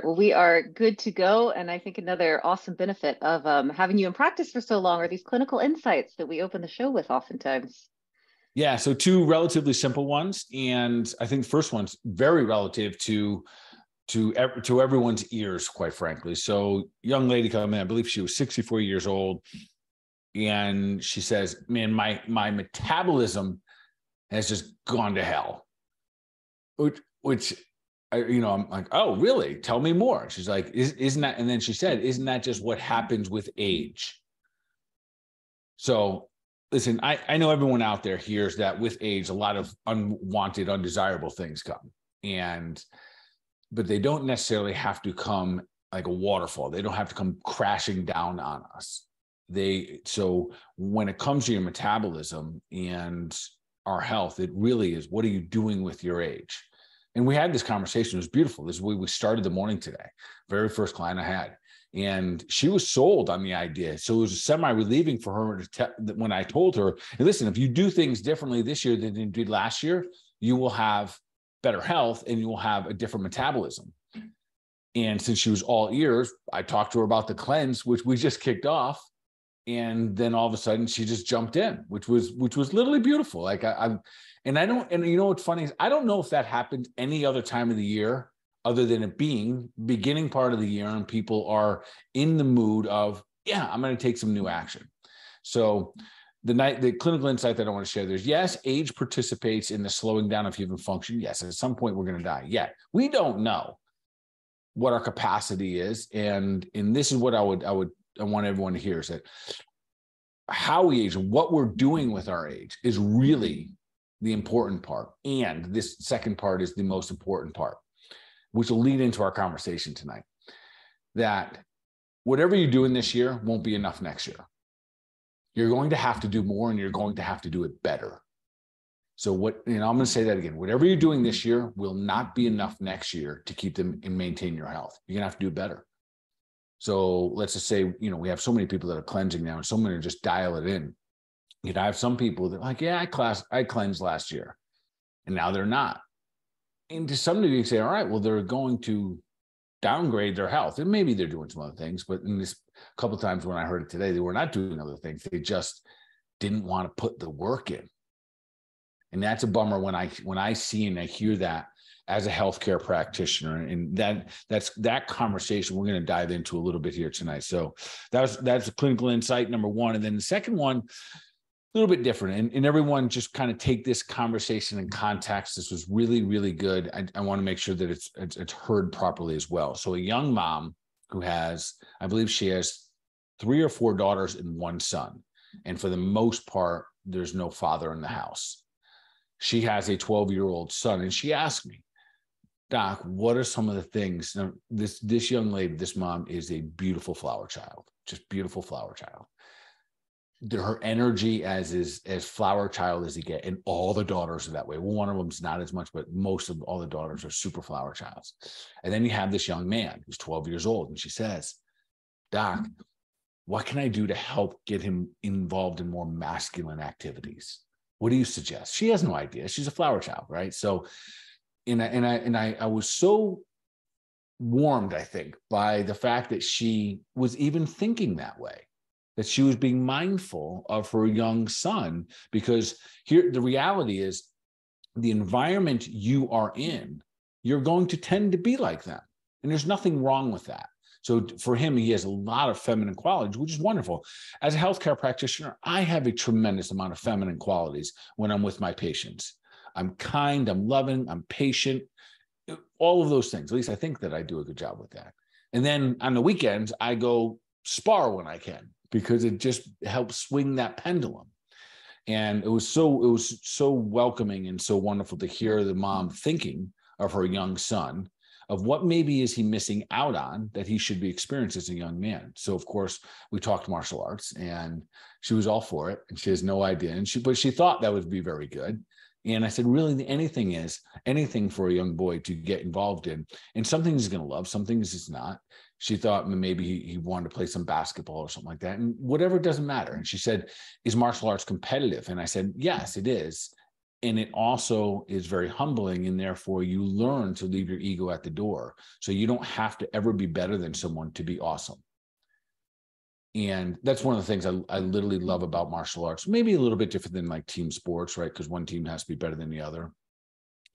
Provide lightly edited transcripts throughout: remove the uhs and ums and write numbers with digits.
Well, we are good to go. And I think another awesome benefit of having you in practice for so long are these clinical insights that we open the show with oftentimes. Yeah, so two relatively simple ones. And I think the first one's very relative to everyone's ears, quite frankly. So young lady come in, I believe she was 64 years old. And she says, man, my metabolism has just gone to hell, which I'm like, oh, really? Tell me more. She's like, isn't that? And then she said, isn't that just what happens with age? So listen, I know everyone out there hears that with age, a lot of unwanted, undesirable things come. But they don't necessarily have to come like a waterfall. They don't have to come crashing down on us. So when it comes to your metabolism and our health, it really is, what are you doing with your age? And we had this conversation. It was beautiful. This is where we started the morning today. Very first client I had. And she was sold on the idea. So it was semi-relieving for her when I told her, hey, listen, if you do things differently this year than you did last year, you will have better health and you will have a different metabolism. And since she was all ears, I talked to her about the cleanse, which we just kicked off. And then all of a sudden she just jumped in, which was literally beautiful. Like and you know, what's funny is I don't know if that happened any other time of the year other than it being beginning part of the year and people are in the mood of, yeah, I'm going to take some new action. So the clinical insight that I want to share, there's, yes, age participates in the slowing down of human function. Yes, at some point we're going to die. Yeah, we don't know what our capacity is. And this is what I want everyone to hear, is that how we age and what we're doing with our age is really the important part. And this second part is the most important part, which will lead into our conversation tonight. That whatever you're doing this year won't be enough next year. You're going to have to do more and you're going to have to do it better. So I'm going to say that again. Whatever you're doing this year will not be enough next year to keep them and maintain your health. You're going to have to do better. So let's just say, we have so many people that are cleansing now and so many just dial it in. I have some people that are like, yeah, I cleansed last year and now they're not. And to some degree you say, all right, well, they're going to downgrade their health. And maybe they're doing some other things, but in this couple of times when I heard it today, they were not doing other things. They just didn't want to put the work in. And that's a bummer when I see and I hear that as a healthcare practitioner. And that conversation we're going to dive into a little bit here tonight. So that's the clinical insight number one. And then the second one, a little bit different. And everyone just kind of take this conversation in context. This was really, really good. I want to make sure that it's heard properly as well. So a young mom who has, I believe she has 3 or 4 daughters and 1 son. And for the most part, there's no father in the house. She has a 12-year-old son. And she asked me, Doc, what are some of the things? Now, this young lady, this mom is a beautiful flower child, just beautiful flower child. Her energy as flower child as you get, and all the daughters are that way. Well, one of them's not as much, but most of all the daughters are super flower childs. And then you have this young man who's 12 years old, and she says, Doc, what can I do to help get him involved in more masculine activities? What do you suggest? She has no idea. She's a flower child, right? So, I was so warmed, I think, by the fact that she was even thinking that way, that she was being mindful of her young son, because here the reality is the environment you are in, you're going to tend to be like them. And there's nothing wrong with that. So for him, he has a lot of feminine qualities, which is wonderful. As a healthcare practitioner, I have a tremendous amount of feminine qualities when I'm with my patients. I'm kind, I'm loving, I'm patient, all of those things. At least I think that I do a good job with that. And then on the weekends, I go spar when I can, because it just helps swing that pendulum. And it was so welcoming and so wonderful to hear the mom thinking of her young son, of what maybe is he missing out on that he should be experiencing as a young man. So of course we talked martial arts, and she was all for it, and she has no idea. But she thought that would be very good. And I said, really, anything for a young boy to get involved in. And some things he's going to love, some things he's not. She thought maybe he wanted to play some basketball or something like that. And whatever, doesn't matter. And she said, is martial arts competitive? And I said, yes, it is. And it also is very humbling, and therefore you learn to leave your ego at the door. So you don't have to ever be better than someone to be awesome. And that's one of the things I literally love about martial arts. Maybe a little bit different than like team sports, right? Because one team has to be better than the other.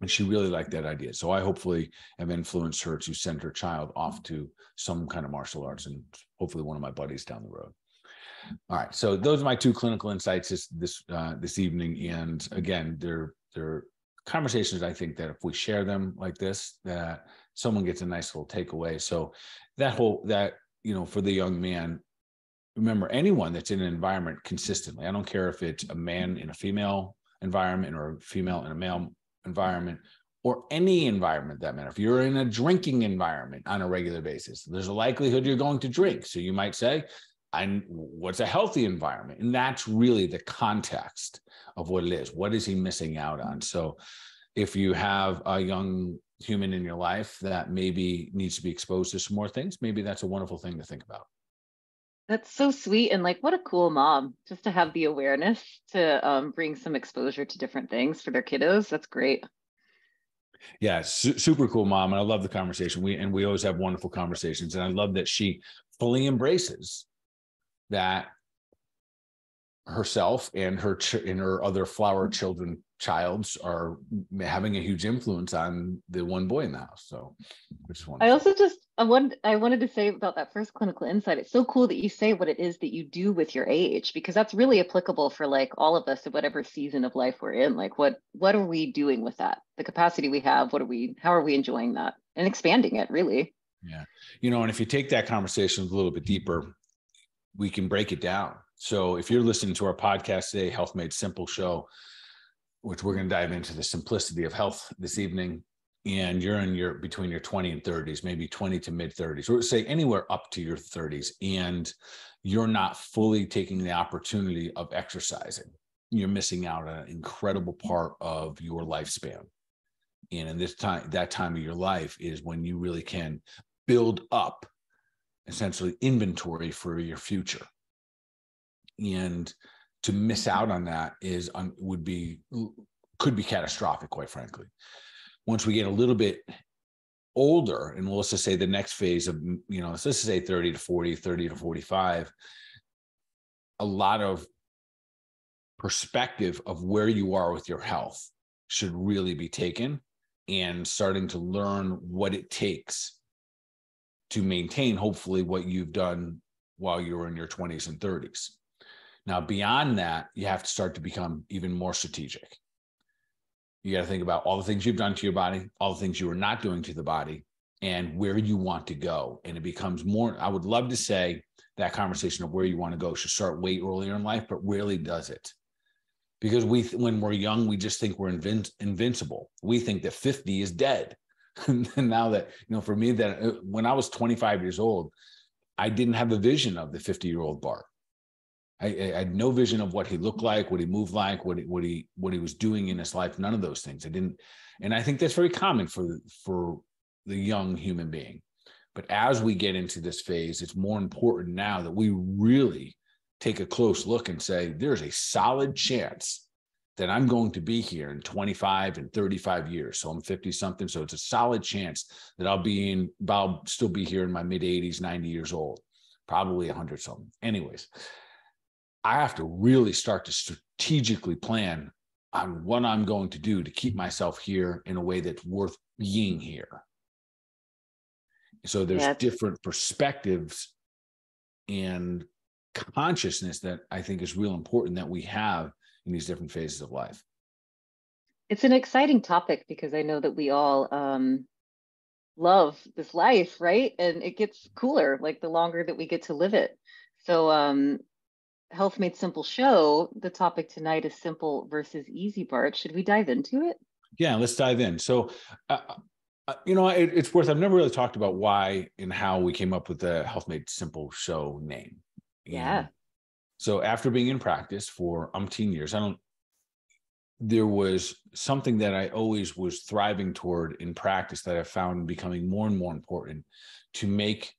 And she really liked that idea. So I hopefully have influenced her to send her child off to some kind of martial arts, and hopefully one of my buddies down the road. All right. So those are my two clinical insights this evening. And again, they're conversations, I think, that if we share them like this, that someone gets a nice little takeaway. So for the young man, remember, anyone that's in an environment consistently, I don't care if it's a man in a female environment or a female in a male environment, or any environment that matter. If you're in a drinking environment on a regular basis, there's a likelihood you're going to drink. So you might say, what's a healthy environment? And that's really the context of what it is. What is he missing out on? So if you have a young human in your life that maybe needs to be exposed to some more things, maybe that's a wonderful thing to think about. That's so sweet. And like, what a cool mom just to have the awareness to bring some exposure to different things for their kiddos. That's great. Yeah, super cool mom. And I love the conversation. We always have wonderful conversations. And I love that she fully embraces that herself and her other flower children are having a huge influence on the one boy in the house. So which is wonderful. I also I wanted to say about that first clinical insight. It's so cool that you say what it is that you do with your age, because that's really applicable for like all of us at whatever season of life we're in. Like what are we doing with that? The capacity we have, how are we enjoying that and expanding it really? Yeah. And if you take that conversation a little bit deeper, we can break it down. So if you're listening to our podcast today, Health Made Simple show, which we're going to dive into the simplicity of health this evening, and you're between your 20 and 30s, maybe 20 to mid 30s, or say anywhere up to your 30s, and you're not fully taking the opportunity of exercising, you're missing out on an incredible part of your lifespan. And in that time of your life is when you really can build up essentially inventory for your future. And to miss out on that could be catastrophic, quite frankly. Once we get a little bit older, and let's just say the next phase of, let's just say 30 to 40, 30 to 45, a lot of perspective of where you are with your health should really be taken, and starting to learn what it takes to maintain, hopefully, what you've done while you were in your 20s and 30s. Now, beyond that, you have to start to become even more strategic. You got to think about all the things you've done to your body, all the things you are not doing to the body, and where you want to go. And it becomes more, I would love to say that conversation of where you want to go should start way earlier in life, but rarely does it. Because when we're young, we just think we're invincible. We think that 50 is dead. And now that, for me, that when I was 25 years old, I didn't have a vision of the 50-year-old Bart. I had no vision of what he looked like, what he moved like, what he was doing in his life. None of those things. I didn't, and I think that's very common for the young human being. But as we get into this phase, it's more important now that we really take a close look and say, there's a solid chance that I'm going to be here in 25 and 35 years. So I'm 50 something. So it's a solid chance that I'll still be here in my mid 80s, 90 years old, probably 100 something. Anyways, I have to really start to strategically plan on what I'm going to do to keep myself here in a way that's worth being here. So there's different perspectives and consciousness that I think is real important that we have in these different phases of life. It's an exciting topic because I know that we all love this life, right? And it gets cooler, like the longer that we get to live it. So Health Made Simple show, the topic tonight is simple versus easy, Bart. Should we dive into it? Yeah, let's dive in. So, it's worth, I've never really talked about why and how we came up with the Health Made Simple show name. Yeah. And so after being in practice for umpteen years, there was something that I always was thriving toward in practice that I found becoming more and more important, to make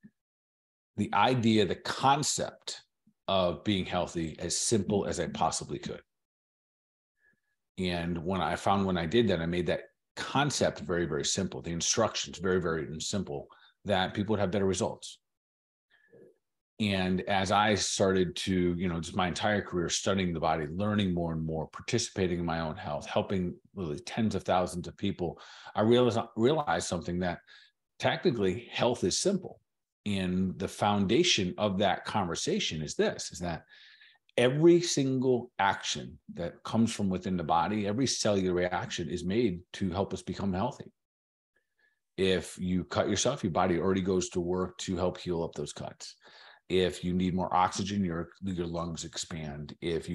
the idea, the concept of being healthy as simple as I possibly could. And when I did that, I made that concept very, very simple. The instructions very, very simple, that people would have better results. And as I started to, just my entire career studying the body, learning more and more, participating in my own health, helping literally tens of thousands of people, I realized something, that technically health is simple. And the foundation of that conversation is that every single action that comes from within the body, every cellular reaction is made to help us become healthy. If you cut yourself, your body already goes to work to help heal up those cuts. If you need more oxygen, your lungs expand. If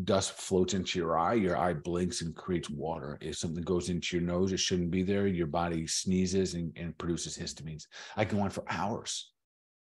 dust floats into your eye blinks and creates water. If something goes into your nose, it shouldn't be there, your body sneezes and produces histamines. I can go on for hours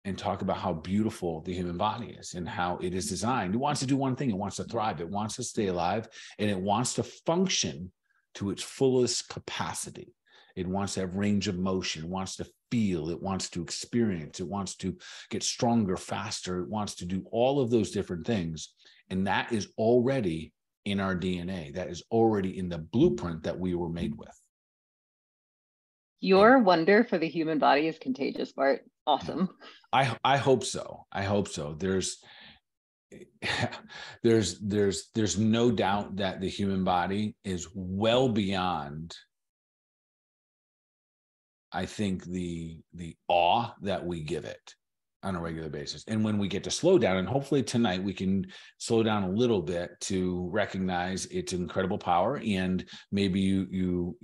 and talk about how beautiful the human body is and how it is designed. It wants to do one thing. It wants to thrive. It wants to stay alive, and it wants to function to its fullest capacity. It wants to have range of motion. It wants to feel. It wants to experience. It wants to get stronger, faster. It wants to do all of those different things. And that is already in our DNA. That is already in the blueprint that we were made with. Your wonder for the human body is contagious, Bart. Awesome. I hope so. I hope so. There's no doubt that the human body is well beyond, I think, the awe that we give it on a regular basis. And when we get to slow down, and hopefully tonight we can slow down a little bit to recognize its incredible power, and maybe you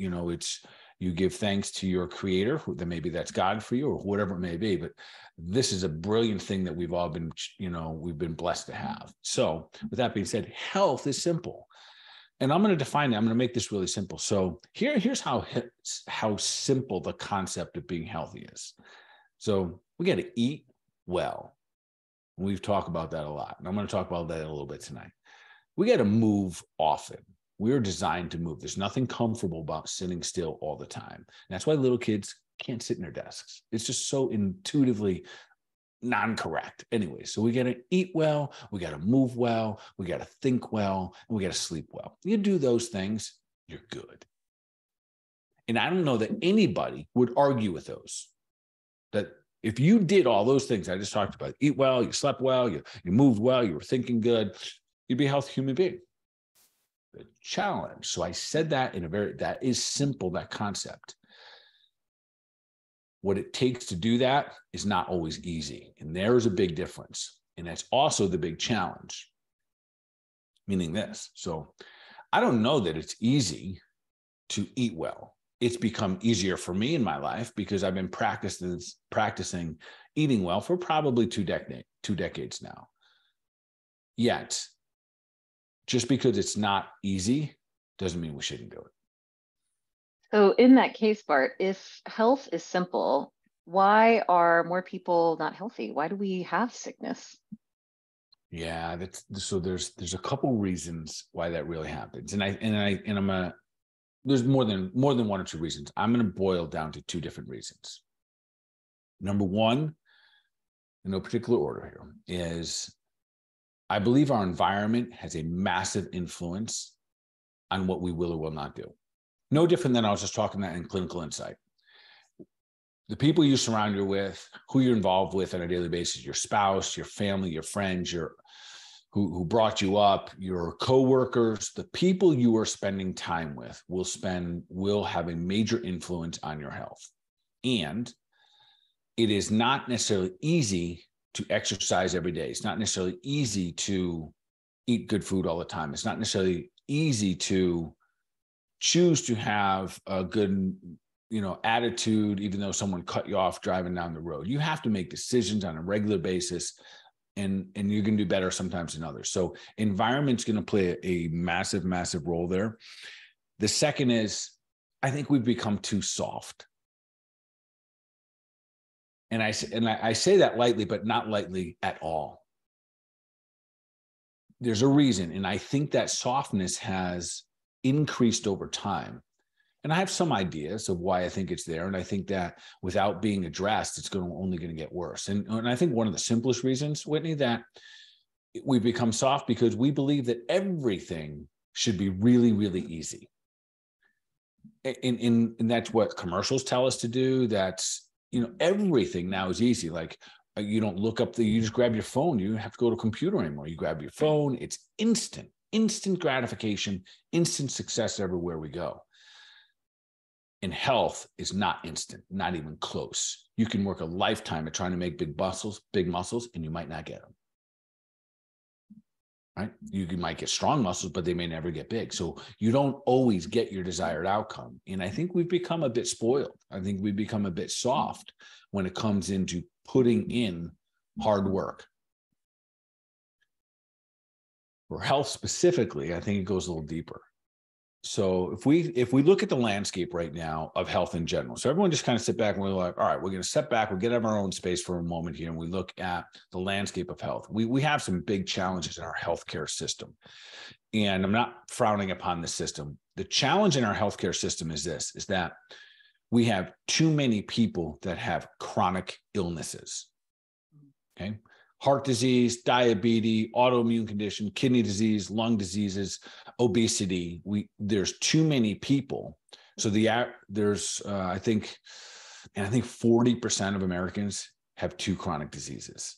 give thanks to your creator, then maybe that's God for you or whatever it may be. But this is a brilliant thing that we've all been, we've been blessed to have. So with that being said, health is simple. And I'm going to define it. I'm going to make this really simple. So here's how simple the concept of being healthy is. So we got to eat well. We've talked about that a lot. And I'm going to talk about that a little bit tonight. We got to move often. We're designed to move. There's nothing comfortable about sitting still all the time. And that's why little kids can't sit in their desks. It's just so intuitively non-correct. Anyway, so we got to eat well, we got to move well, we got to think well, and we got to sleep well. You do those things, you're good. And I don't know that anybody would argue with those. That if you did all those things I just talked about, eat well, you slept well, you moved well, you were thinking good, you'd be a healthy human being. The challenge. So I said that that is simple, that concept. What it takes to do that is not always easy. And there is a big difference. And that's also the big challenge. Meaning this. So I don't know that it's easy to eat well. It's become easier for me in my life because I've been practicing eating well for probably two decades now. Yet, just because it's not easy doesn't mean we shouldn't do it. So in that case, Bart, if health is simple, why are more people not healthy? Why do we have sickness? Yeah, there's a couple reasons why that really happens. There's more than one or two reasons. I'm going to boil down to two different reasons. Number one, in no particular order here, is I believe our environment has a massive influence on what we will or will not do. No different than I was just talking about in clinical insight. The people you surround you with, who you're involved with on a daily basis, your spouse, your family, your friends, who brought you up, your coworkers, the people you are spending time with will have a major influence on your health. And it is not necessarily easy to exercise every day. It's not necessarily easy to eat good food all the time. It's not necessarily easy to choose to have a good, attitude, even though someone cut you off driving down the road. You have to make decisions on a regular basis, and you're going to do better sometimes than others. So environment's going to play a massive, massive role there. The second is, I think we've become too soft. And I say that lightly, but not lightly at all. There's a reason. And I think that softness has increased over time. And I have some ideas of why I think it's there. And I think that without being addressed, it's only going to get worse. And I think one of the simplest reasons, Whitney, that we've become soft because we believe that everything should be really, really easy. And that's what commercials tell us to do. That's, everything now is easy. Like you don't look up you just grab your phone. You don't have to go to a computer anymore. You grab your phone. It's instant gratification, instant success everywhere we go. And health is not instant, not even close. You can work a lifetime at trying to make big muscles, and you might not get them. Right? You might get strong muscles, but they may never get big. So you don't always get your desired outcome. And I think we've become a bit spoiled. I think we've become a bit soft when it comes into putting in hard work. For health specifically, I think it goes a little deeper. So if we look at the landscape right now of health in general, so everyone just kind of sit back and we're like, all right, we're going to step back, we'll get out of our own space for a moment here, and we look at the landscape of health. We have some big challenges in our healthcare system, and I'm not frowning upon the system. The challenge in our healthcare system is that we have too many people that have chronic illnesses. Okay. Heart disease, diabetes, autoimmune condition, kidney disease, lung diseases, obesity. There's too many people. So there's I think 40% of Americans have two chronic diseases.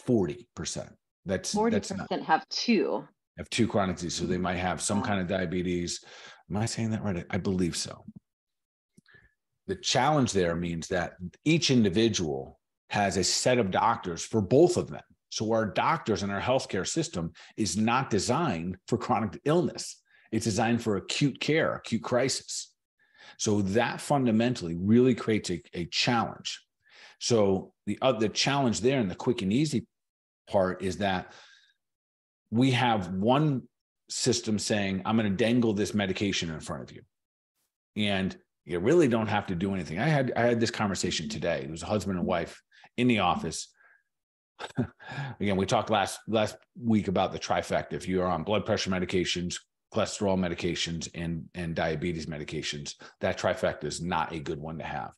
40%. That's 40% have two chronic diseases. So they might have some kind of diabetes. Am I saying that right? I believe so. The challenge there means that each individual has a set of doctors for both of them. So our doctors and our healthcare system is not designed for chronic illness. It's designed for acute care, acute crisis. So that fundamentally really creates a challenge. So the challenge there and the quick and easy part is that we have one system saying, I'm going to dangle this medication in front of you. And you really don't have to do anything. I had this conversation today. It was a husband and wife in the office. Again, we talked last week about the trifecta. If you are on blood pressure medications, cholesterol medications, and diabetes medications, that trifecta is not a good one to have.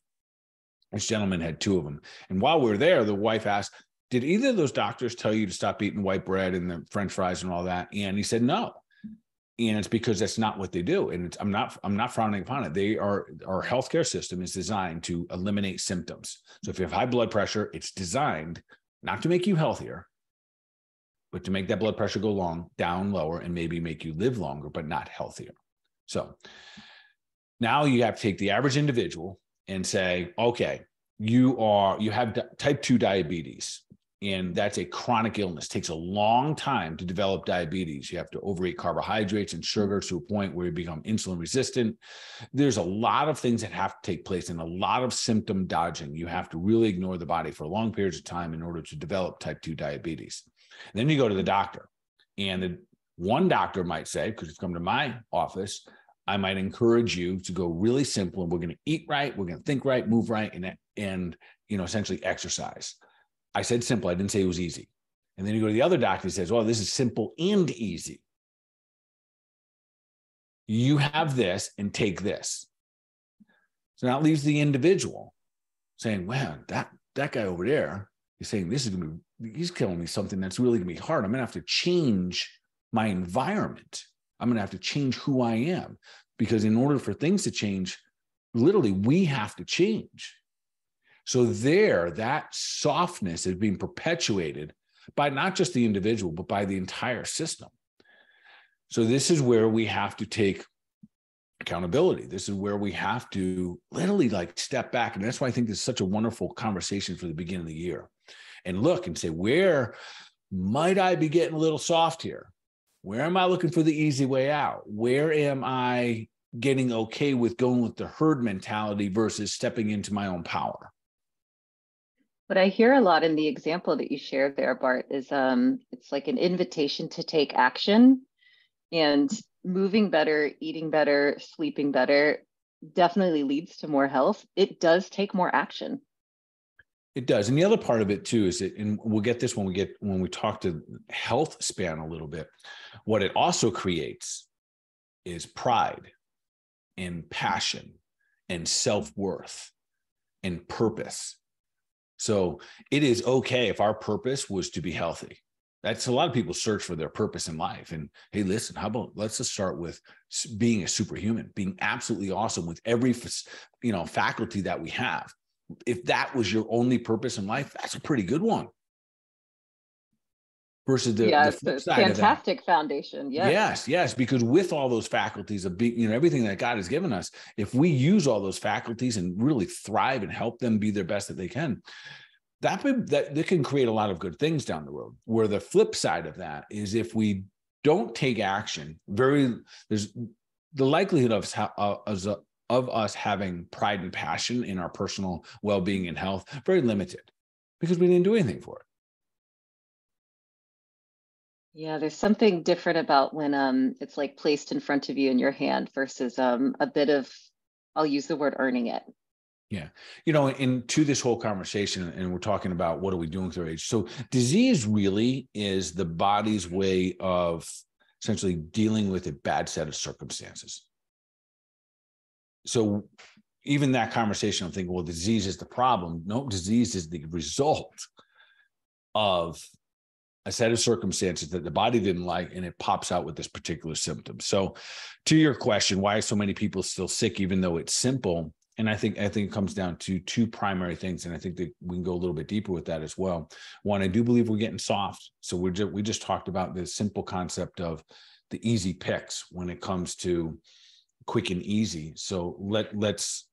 This gentleman had two of them. And while we were there, the wife asked, did either of those doctors tell you to stop eating white bread and the French fries and all that? And he said, no. And it's because that's not what they do. And I'm not frowning upon it. Our healthcare system is designed to eliminate symptoms. So if you have high blood pressure, it's designed not to make you healthier, but to make that blood pressure go down lower and maybe make you live longer, but not healthier. So now you have to take the average individual and say, okay, you have type 2 diabetes. And that's a chronic illness. It takes a long time to develop diabetes. You have to overeat carbohydrates and sugar to a point where you become insulin resistant. There's a lot of things that have to take place and a lot of symptom dodging. You have to really ignore the body for long periods of time in order to develop type 2 diabetes. And then you go to the doctor. And one doctor might say, because you've come to my office, I might encourage you to go really simple. And we're going to eat right. We're going to think right, move right, and essentially exercise. I said simple. I didn't say it was easy. And then you go to the other doctor and says, well, this is simple and easy. You have this and take this. So now it leaves the individual saying, wow, that guy over there is saying he's telling me something that's really going to be hard. I'm going to have to change my environment. I'm going to have to change who I am, because in order for things to change, literally, we have to change. So that softness is being perpetuated by not just the individual, but by the entire system. So this is where we have to take accountability. This is where we have to literally step back. And that's why I think this is such a wonderful conversation for the beginning of the year. And look and say, where might I be getting a little soft here? Where am I looking for the easy way out? Where am I getting okay with going with the herd mentality versus stepping into my own power? What I hear a lot in the example that you shared there, Bart, is it's like an invitation to take action, and moving better, eating better, sleeping better definitely leads to more health. It does take more action. It does. And the other part of it too is that, and we'll get this when we talk to health span a little bit, what it also creates is pride and passion and self-worth and purpose. So it is okay if our purpose was to be healthy. That's a lot of people search for their purpose in life. And hey, listen, how about let's just start with being a superhuman, being absolutely awesome with every, faculty that we have. If that was your only purpose in life, that's a pretty good one. Versus Yeah, the it's flip a side of that. fantastic foundation. Yes. Yes, because with all those faculties of being, everything that God has given us, if we use all those faculties and really thrive and help them be their best that they can, that can create a lot of good things down the road. Where the flip side of that is if we don't take action, there's the likelihood of us having pride and passion in our personal well-being and health very limited because we didn't do anything for it. Yeah, there's something different about when it's like placed in front of you in your hand versus a bit of, I'll use the word earning it. Yeah. Into this whole conversation, and we're talking about what are we doing with our age. So disease really is the body's way of essentially dealing with a bad set of circumstances. So even that conversation, I'm thinking, well, disease is the problem. No, disease is the result of a set of circumstances that the body didn't like, and it pops out with this particular symptom. So to your question, why are so many people still sick, even though it's simple? And I think it comes down to two primary things. And I think that we can go a little bit deeper with that as well. One, I do believe we're getting soft. So we just talked about the simple concept of the easy picks when it comes to quick and easy. So let's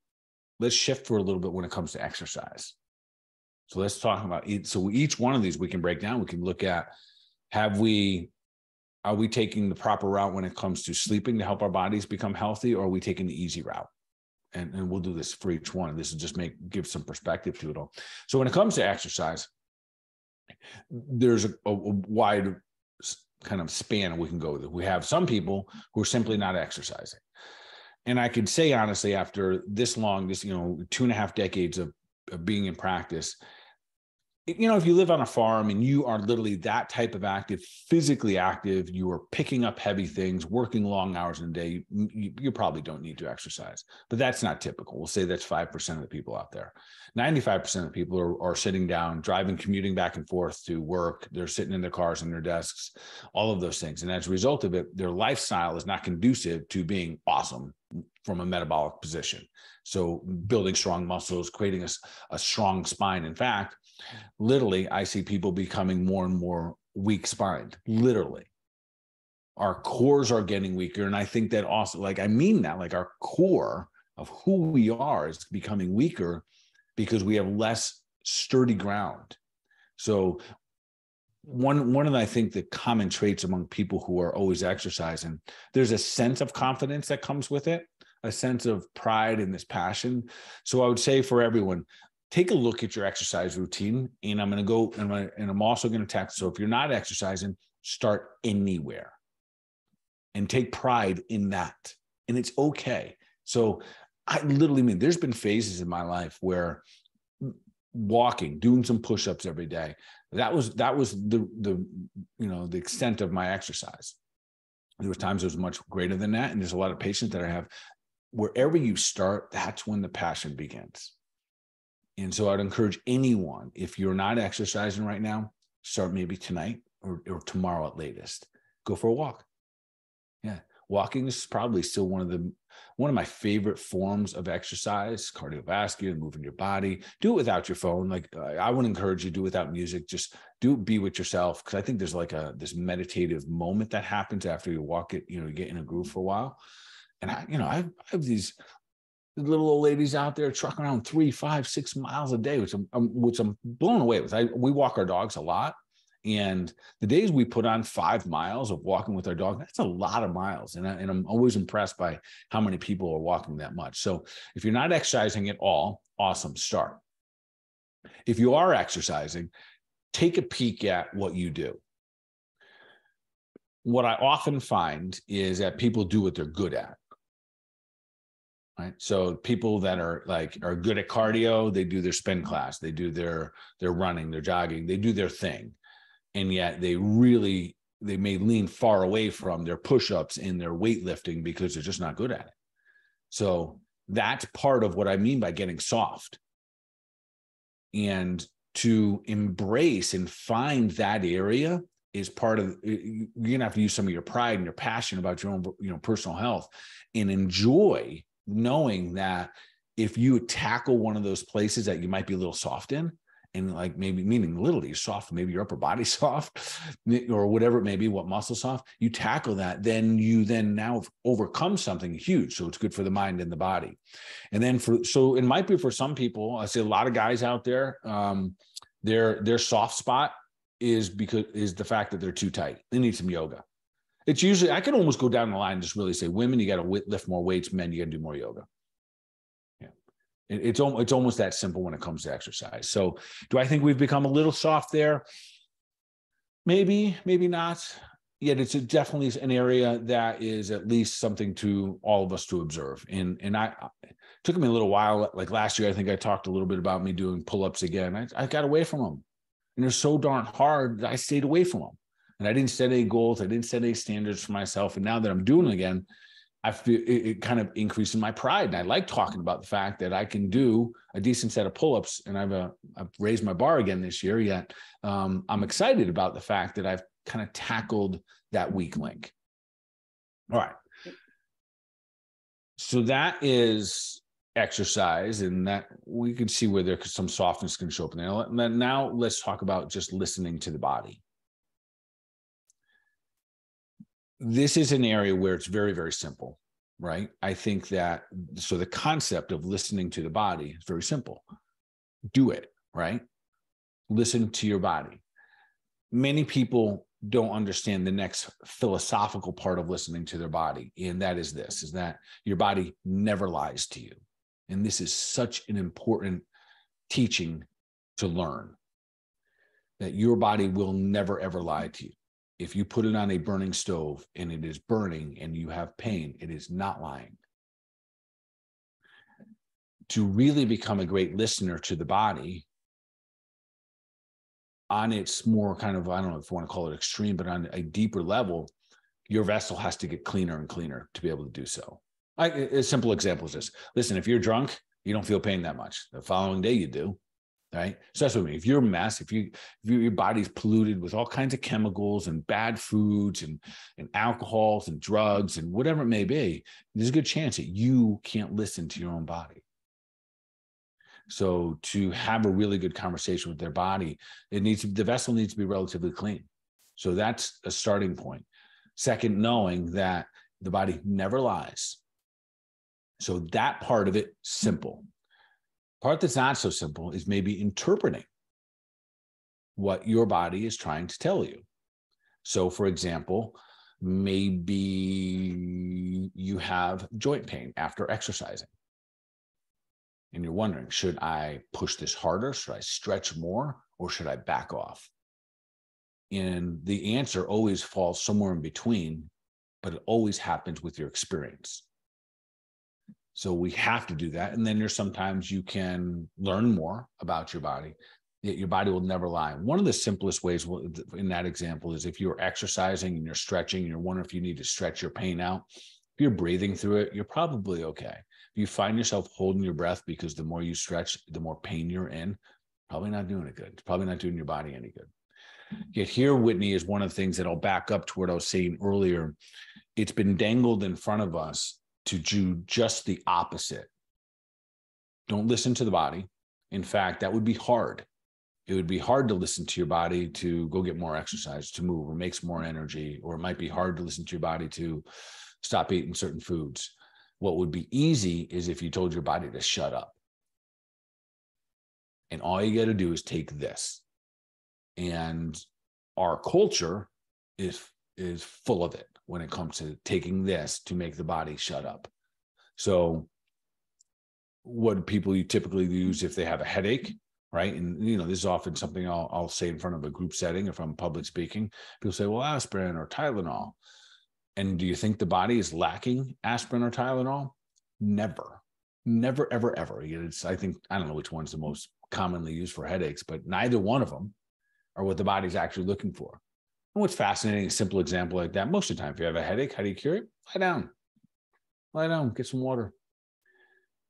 shift for a little bit when it comes to exercise. So let's talk about it. So each one of these we can break down. We can look at, are we taking the proper route when it comes to sleeping to help our bodies become healthy, or are we taking the easy route? And we'll do this for each one. This will just give some perspective to it all. So when it comes to exercise, there's a wide kind of span we can go with. We have some people who are simply not exercising. And I could say, honestly, after this long, 2.5 decades of being in practice, if you live on a farm and you are literally that type of active, physically active, you are picking up heavy things, working long hours in a day, you probably don't need to exercise. But that's not typical. We'll say that's 5% of the people out there. 95% of the people are sitting down, driving, commuting back and forth to work. They're sitting in their cars and their desks, all of those things. And as a result of it, their lifestyle is not conducive to being awesome from a metabolic position. So building strong muscles, creating a strong spine. In fact, literally, I see people becoming more and more weak-spined. Literally, our cores are getting weaker, and I think that also, I mean that, our core of who we are is becoming weaker because we have less sturdy ground. So one of the, I think, the common traits among people who are always exercising, there's a sense of confidence that comes with it, a sense of pride and this passion. So I would say for everyone, take a look at your exercise routine, and I'm going to go and I'm also going to text. So if you're not exercising, start anywhere and take pride in that. And it's okay. So I literally mean, there's been phases in my life where walking, doing some push-ups every day, that was the extent of my exercise. There was times it was much greater than that. And there's a lot of patients that I have, wherever you start, that's when the passion begins. And so I'd encourage anyone, if you're not exercising right now, start maybe tonight or tomorrow at latest. Go for a walk. Yeah. Walking is probably still one of my favorite forms of exercise, cardiovascular, moving your body. Do it without your phone. I would encourage you to do it without music. Just be with yourself. Cause I think there's this meditative moment that happens after you walk it, you get in a groove for a while. And I have these little old ladies out there trucking around 3, 5, 6 miles a day, which I'm blown away with. We walk our dogs a lot. And the days we put on 5 miles of walking with our dog, that's a lot of miles. And I'm always impressed by how many people are walking that much. So if you're not exercising at all, awesome, start. If you are exercising, take a peek at what you do. What I often find is that people do what they're good at. Right. So people that are good at cardio, they do their spin class, they do their running, their jogging, they do their thing. And yet they may lean far away from their push-ups and their weightlifting because they're just not good at it. So that's part of what I mean by getting soft. And to embrace and find that area is part of, you're going to have to use some of your pride and your passion about your own, personal health, and enjoy knowing that if you tackle one of those places that you might be a little soft in, and like maybe meaning literally soft, maybe your upper body soft or whatever it may be, what muscle soft, you tackle that, then you now overcome something huge. So it's good for the mind and the body. And then so it might be for some people, I see a lot of guys out there, their soft spot is the fact that they're too tight. They need some yoga. It's usually, I can almost go down the line and just really say, women, you got to lift more weights. Men, you got to do more yoga. Yeah. It's almost that simple when it comes to exercise. So do I think we've become a little soft there? Maybe, maybe not. Yet it's definitely an area that is at least something to all of us to observe. And it took me a little while. Like last year, I think I talked a little bit about me doing pull-ups again. I got away from them. And they're so darn hard that I stayed away from them. And I didn't set any goals. I didn't set any standards for myself. And now that I'm doing it again, I feel it kind of increased in my pride. And I like talking about the fact that I can do a decent set of pull-ups, and I've raised my bar again this year. Yet I'm excited about the fact that I've kind of tackled that weak link. All right. So that is exercise, and that we can see where there's some softness can show up in there. Now let's talk about just listening to the body. This is an area where it's very, very simple, right? I think that, so the concept of listening to the body is very simple. Do it, right? Listen to your body. Many people don't understand the next philosophical part of listening to their body. And that is this, is that your body never lies to you. And this is such an important teaching to learn, that your body will never, ever lie to you. If you put it on a burning stove and it is burning and you have pain, it is not lying. To really become a great listener to the body on its more kind of, I don't know if you want to call it extreme, but on a deeper level, your vessel has to get cleaner and cleaner to be able to do so. A simple example is this. Listen, if you're drunk, you don't feel pain that much. The following day you do, right? So that's what I mean. If you're a mess, if your body's polluted with all kinds of chemicals and bad foods and alcohols and drugs and whatever it may be, there's a good chance that you can't listen to your own body. So to have a really good conversation with their body, the vessel needs to be relatively clean. So that's a starting point. Second, knowing that the body never lies. So that part of it, simple. Part that's not so simple is maybe interpreting what your body is trying to tell you. So for example, maybe you have joint pain after exercising. And you're wondering, should I push this harder? Should I stretch more? Or should I back off? And the answer always falls somewhere in between, but it always happens with your experience. So we have to do that. And then there's sometimes you can learn more about your body. Your body will never lie. One of the simplest ways in that example is if you're exercising and you're stretching and you're wondering if you need to stretch your pain out. If you're breathing through it, you're probably okay. If you find yourself holding your breath because the more you stretch, the more pain you're in, probably not doing it good. It's probably not doing your body any good. Yet here, Whitney, is one of the things that I'll back up to what I was saying earlier. It's been dangled in front of us to do just the opposite. Don't listen to the body. In fact, that would be hard. It would be hard to listen to your body to go get more exercise, to move, or make some more energy, or it might be hard to listen to your body to stop eating certain foods. What would be easy is if you told your body to shut up. And all you got to do is take this. And our culture is full of it when it comes to taking this to make the body shut up. So what people you typically use if they have a headache, right? And, this is often something I'll say in front of a group setting if I'm public speaking. People say, well, aspirin or Tylenol. And do you think the body is lacking aspirin or Tylenol? Never, ever, ever. I don't know which one's the most commonly used for headaches, but neither one of them are what the body's actually looking for. And what's fascinating, a simple example like that, most of the time, if you have a headache, how do you cure it? Lie down, get some water.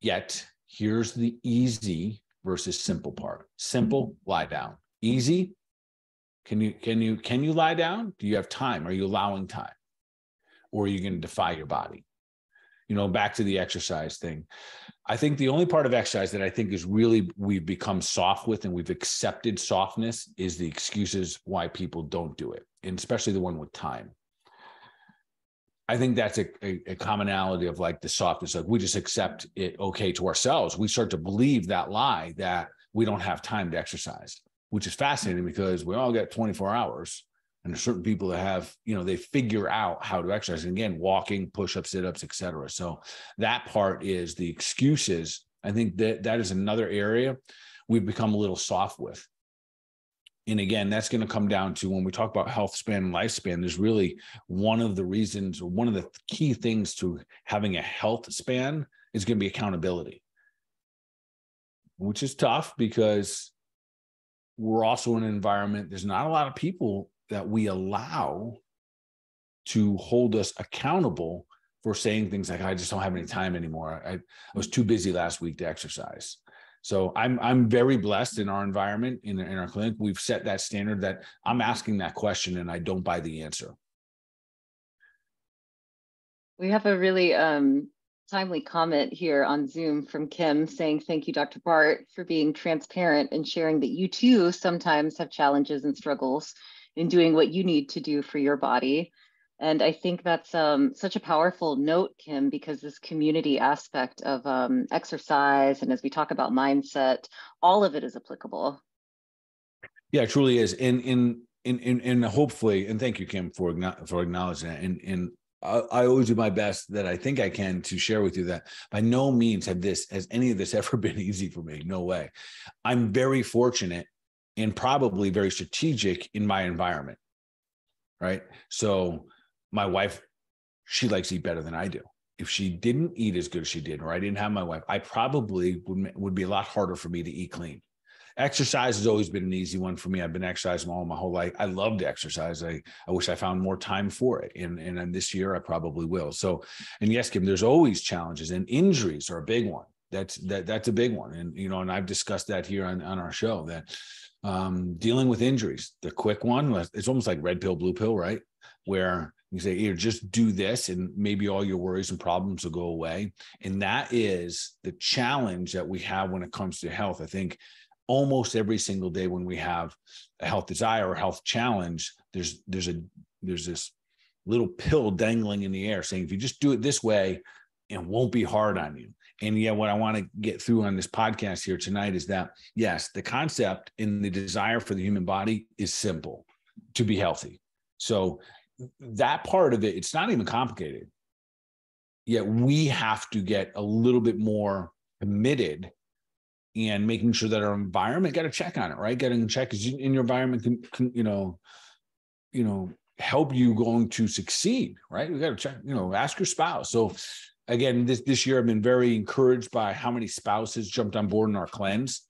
Yet, here's the easy versus simple part. Simple, lie down. Easy, Can you lie down? Do you have time? Are you allowing time? Or are you going to defy your body? Back to the exercise thing. I think the only part of exercise that I think is really we've become soft with and we've accepted softness is the excuses why people don't do it, and especially the one with time. I think that's a commonality of like the softness. Like we just accept it okay to ourselves. We start to believe that lie that we don't have time to exercise, which is fascinating because we all get 24 hours. And there's certain people that have, they figure out how to exercise. And again, walking, push-ups, sit-ups, et cetera. So that part is the excuses. I think that is another area we've become a little soft with. And again, that's going to come down to when we talk about health span and lifespan, there's really one of the reasons, or one of the key things to having a health span is going to be accountability, which is tough because we're also in an environment, there's not a lot of people that we allow to hold us accountable for saying things like, I just don't have any time anymore. I was too busy last week to exercise. So I'm very blessed in our environment, in our clinic. We've set that standard that I'm asking that question and I don't buy the answer. We have a really timely comment here on Zoom from Kim saying, thank you, Dr. Bart, for being transparent and sharing that you too sometimes have challenges and struggles in doing what you need to do for your body. And I think that's such a powerful note, Kim, because this community aspect of exercise, and as we talk about mindset, all of it is applicable. Yeah, it truly is. And hopefully, and thank you, Kim, for acknowledging that. And I always do my best that I think I can to share with you that by no means has any of this ever been easy for me. No way. I'm very fortunate and probably very strategic in my environment, right? So my wife, she likes to eat better than I do. If she didn't eat as good as she did, or I didn't have my wife, I probably would be a lot harder for me to eat clean. Exercise has always been an easy one for me. I've been exercising all my whole life. I love to exercise. I wish I found more time for it. And this year I probably will. So, and yes, Kim, there's always challenges, and injuries are a big one. That's a big one. And, and I've discussed that here on our show, that dealing with injuries, the quick one, it's almost like red pill, blue pill, right? Where you say, here, just do this and maybe all your worries and problems will go away. And that is the challenge that we have when it comes to health. I think almost every single day when we have a health desire or health challenge, there's this little pill dangling in the air saying, if you just do it this way, it won't be hard on you. And yeah, what I want to get through on this podcast here tonight is that, yes, the concept and the desire for the human body is simple: to be healthy. So that part of it, it's not even complicated. Yet we have to get a little bit more committed and making sure that our environment, got to check on it, right? Getting a check is in your environment can help you going to succeed, right? We got to check, ask your spouse. So again, this year I've been very encouraged by how many spouses jumped on board in our cleanse,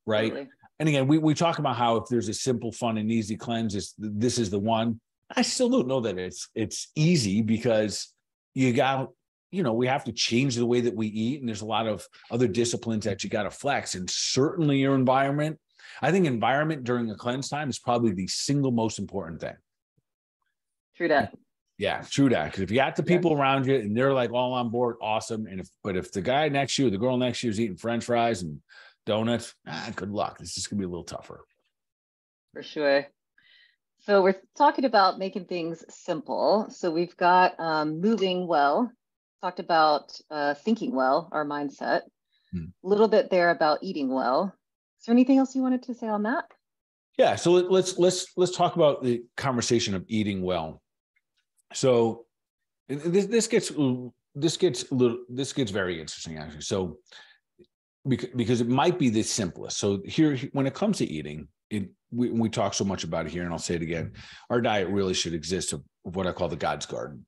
right? Totally. And again, we talk about how if there's a simple, fun, and easy cleanse, this is the one. I still don't know that it's easy because we have to change the way that we eat. And there's a lot of other disciplines that you got to flex. And certainly your environment, I think environment during a cleanse time is probably the single most important thing. True that. Yeah, true that. Because if you got the people around you and they're like all on board, awesome. But if the guy next to you, the girl next to you is eating French fries and donuts, good luck. This is going to be a little tougher. For sure. So we're talking about making things simple. So we've got moving well, talked about thinking well, our mindset, a little bit there about eating well. Is there anything else you wanted to say on that? Yeah. So let's talk about the conversation of eating well. So this gets very interesting, actually. So because it might be the simplest. So here, when it comes to eating, we talk so much about it here, and I'll say it again. Our diet really should exist of what I call the God's garden.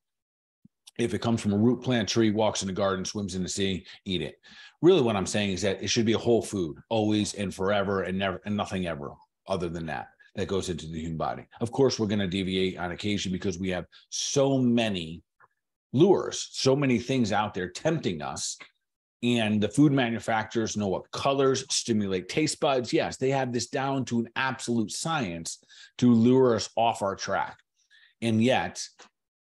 If it comes from a root plant tree, walks in the garden, swims in the sea, eat it. Really what I'm saying is that it should be a whole food, always and forever, and never, and nothing ever other than that goes into the human body. Of course, we're going to deviate on occasion because we have so many lures, so many things out there tempting us. And the food manufacturers know what colors stimulate taste buds. Yes, they have this down to an absolute science to lure us off our track. And yet,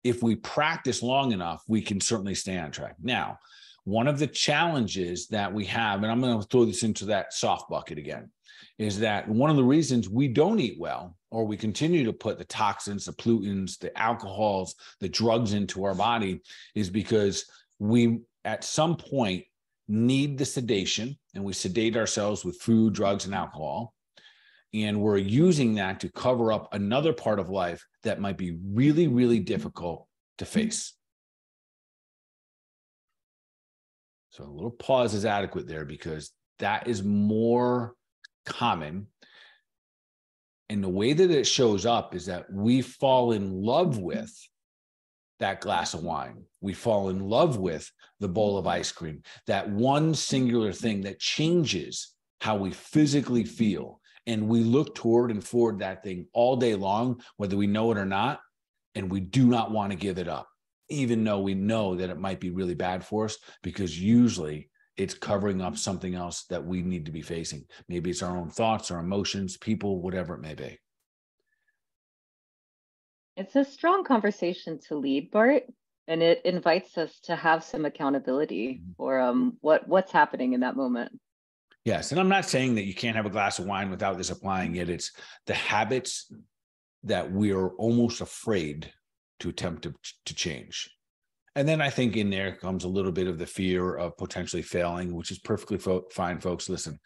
if we practice long enough, we can certainly stay on track. Now, one of the challenges that we have, and I'm going to throw this into that soft bucket again, is that one of the reasons we don't eat well, or we continue to put the toxins, the pollutants, the alcohols, the drugs into our body, is because we, at some point, need the sedation, and we sedate ourselves with food, drugs, and alcohol. And we're using that to cover up another part of life that might be really, really difficult to face. So a little pause is adequate there, because that is more common. And the way that it shows up is that we fall in love with that glass of wine. We fall in love with the bowl of ice cream, that one singular thing that changes how we physically feel. And we look toward and forward that thing all day long, whether we know it or not. And we do not want to give it up, even though we know that it might be really bad for us, because usually it's covering up something else that we need to be facing. Maybe it's our own thoughts, our emotions, people, whatever it may be. It's a strong conversation to lead, Bart, and it invites us to have some accountability for what's happening in that moment. Yes, and I'm not saying that you can't have a glass of wine without this applying it. It's the habits that we are almost afraid to attempt to change. And then I think in there comes a little bit of the fear of potentially failing, which is perfectly fine, folks. Listen,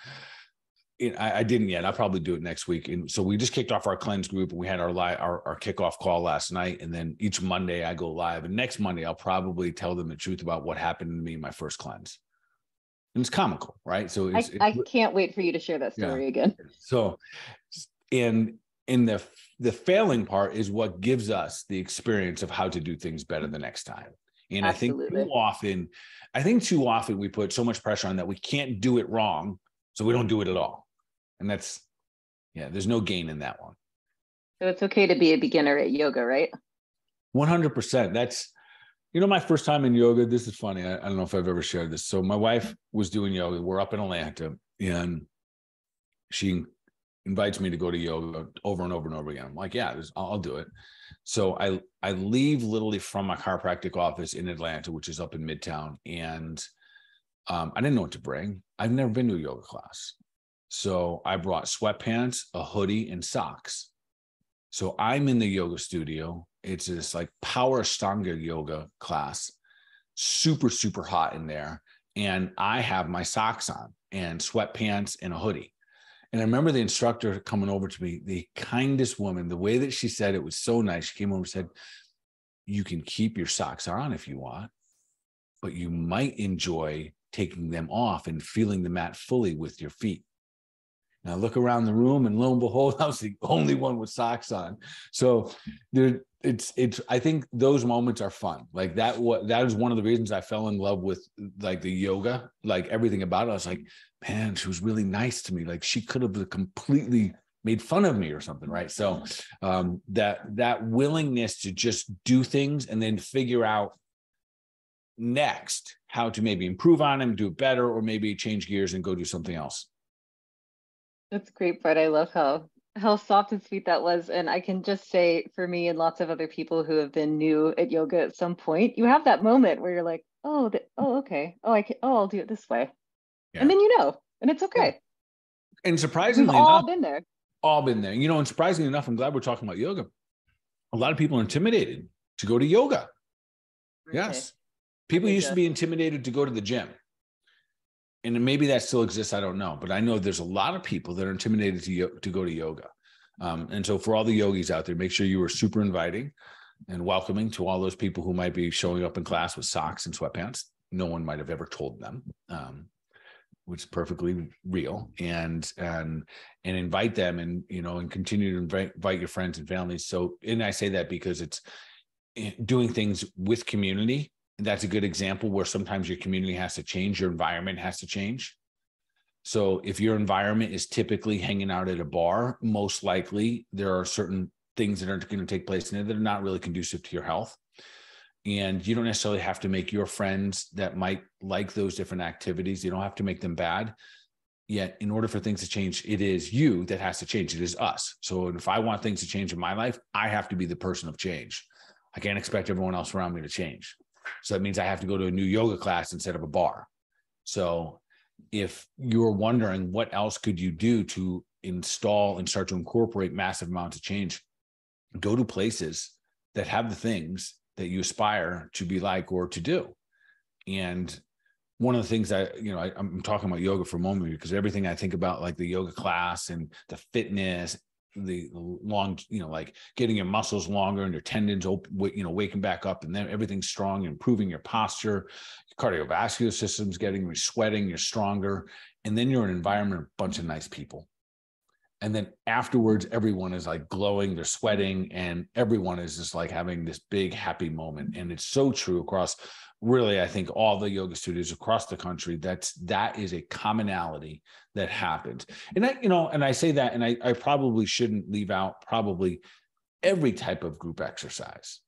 I didn't yet. I'll probably do it next week. And so we just kicked off our cleanse group, and we had our kickoff call last night. And then each Monday I go live. And next Monday, I'll probably tell them the truth about what happened to me in my first cleanse. And it's comical, right? So I can't wait for you to share that story again. So, in the failing part is what gives us the experience of how to do things better the next time. And Absolutely. I think too often we put so much pressure on that we can't do it wrong, so we don't do it at all. And there's no gain in that one. So it's okay to be a beginner at yoga, right? 100%. That's, my first time in yoga, this is funny. I don't know if I've ever shared this. So my wife was doing yoga. We're up in Atlanta, and she invites me to go to yoga over and over and over again. I'm like, yeah, I'll do it. So I leave literally from my chiropractic office in Atlanta, which is up in Midtown. And I didn't know what to bring. I've never been to a yoga class. So I brought sweatpants, a hoodie, and socks. So I'm in the yoga studio. It's this like power Ashtanga yoga class, super, super hot in there. And I have my socks on and sweatpants and a hoodie. And I remember the instructor coming over to me, the kindest woman, the way that she said it was so nice. She came over and said, you can keep your socks on if you want, but you might enjoy taking them off and feeling the mat fully with your feet. Now look around the room, and lo and behold, I was the only one with socks on. So I think those moments are fun. Like that is one of the reasons I fell in love with like the yoga, like everything about it. I was like, man, she was really nice to me. Like she could have completely made fun of me or something, right? So that willingness to just do things and then figure out next how to maybe improve on them, do it better, or maybe change gears and go do something else. That's great, Brett. I love how soft and sweet that was. And I can just say, for me and lots of other people who have been new at yoga at some point, you have that moment where you're like, okay. I'll do it this way. Yeah. And then and it's okay. Yeah. And surprisingly We've all enough, been there. And surprisingly enough, I'm glad we're talking about yoga. A lot of people are intimidated to go to yoga. Okay. Yes. People used to be intimidated to go to the gym. And maybe that still exists. I don't know. But I know there's a lot of people that are intimidated to go to yoga. And so for all the yogis out there, make sure you are super inviting and welcoming to all those people who might be showing up in class with socks and sweatpants. No one might have ever told them, which is perfectly real. And invite them and continue to invite your friends and families. So, and I say that because it's doing things with community. That's a good example where sometimes your community has to change, your environment has to change. So if your environment is typically hanging out at a bar, most likely there are certain things that are going to take place in there that are not really conducive to your health. And you don't necessarily have to make your friends that might like those different activities, you don't have to make them bad. Yet, in order for things to change, it is you that has to change. It is us. So if I want things to change in my life, I have to be the person of change. I can't expect everyone else around me to change. So that means I have to go to a new yoga class instead of a bar. So if you're wondering what else could you do to install and start to incorporate massive amounts of change, go to places that have the things that you aspire to be like or to do. And one of the things I'm talking about yoga for a moment because everything I think about, like the yoga class and the fitness, the long, like getting your muscles longer and your tendons, waking back up, and then everything's strong, improving your posture, your cardiovascular system's you're sweating, you're stronger. And then you're in an environment of a bunch of nice people. And then afterwards, everyone is like glowing, they're sweating, and everyone is just like having this big happy moment. And it's so true across really, I think all the yoga studios across the country. That is a commonality that happens. And I say that, and I probably shouldn't leave out probably every type of group exercise.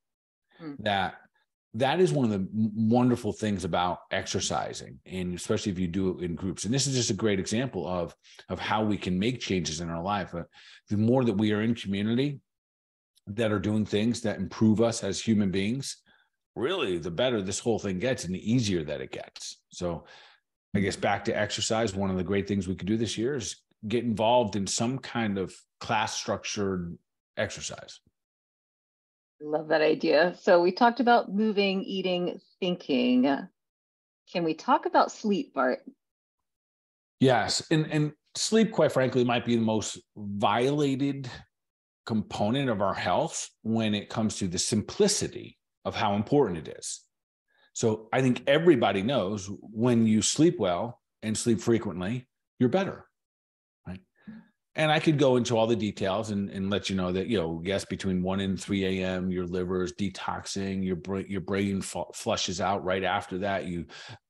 That is one of the wonderful things about exercising, and especially if you do it in groups. And this is just a great example of how we can make changes in our life. But the more that we are in community that are doing things that improve us as human beings, really, the better this whole thing gets and the easier that it gets. So I guess back to exercise, one of the great things we could do this year is get involved in some kind of class structured exercise. Love that idea. So we talked about moving, eating, thinking. Can we talk about sleep, Bart? Yes. And sleep, quite frankly, might be the most violated component of our health when it comes to the simplicity of how important it is. So I think everybody knows when you sleep well and sleep frequently, you're better. And I could go into all the details and let you know that, yes, between 1 and 3 a.m., your liver is detoxing, your brain flushes out right after that.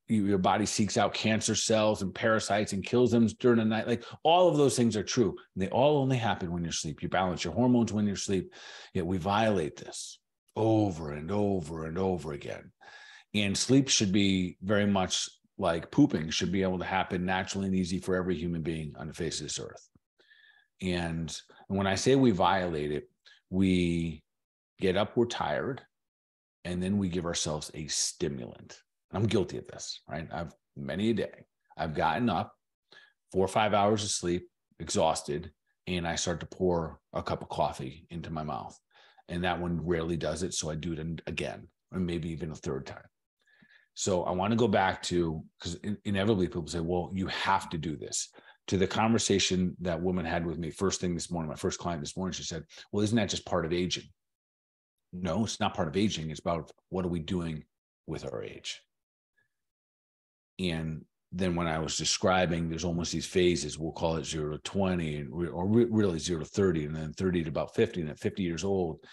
Your body seeks out cancer cells and parasites and kills them during the night. Like all of those things are true. They all only happen when you sleep. You balance your hormones when you sleep. Yet we violate this over and over and over again. And sleep should be very much like pooping, should be able to happen naturally and easy for every human being on the face of this earth. And when I say we violate it, we get up, we're tired, and then we give ourselves a stimulant. I'm guilty of this, right? Many a day, I've gotten up, 4 or 5 hours of sleep, exhausted, and I start to pour a cup of coffee into my mouth. And that one rarely does it. So I do it again, or maybe even a third time. So I want to go back to, because inevitably people say, well, you have to do this. To the conversation that woman had with me first thing this morning, my first client this morning, she said, well, isn't that just part of aging? No, it's not part of aging. It's about what are we doing with our age? And then when I was describing, there's almost these phases, we'll call it 0 to 20, or really 0 to 30, and then 30 to about 50. And at 50 years old,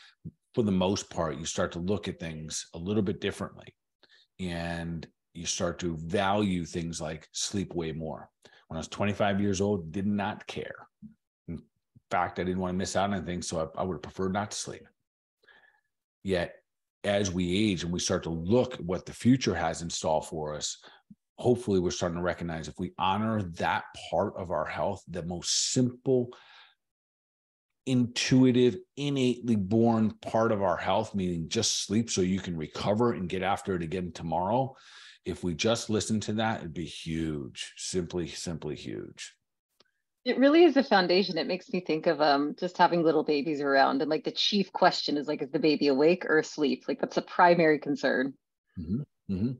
for the most part, you start to look at things a little bit differently. And you start to value things like sleep way more. When I was 25 years old, did not care. In fact, I didn't want to miss out on anything, so I would have preferred not to sleep. Yet, as we age and we start to look at what the future has in store for us, hopefully we're starting to recognize if we honor that part of our health, the most simple, intuitive, innately born part of our health, meaning just sleep so you can recover and get after it again tomorrow. If we just listen to that, it'd be huge, simply huge. It really is the foundation. It makes me think of just having little babies around, and like the chief question is like, is the baby awake or asleep? Like that's the primary concern. Mm-hmm. Mm-hmm.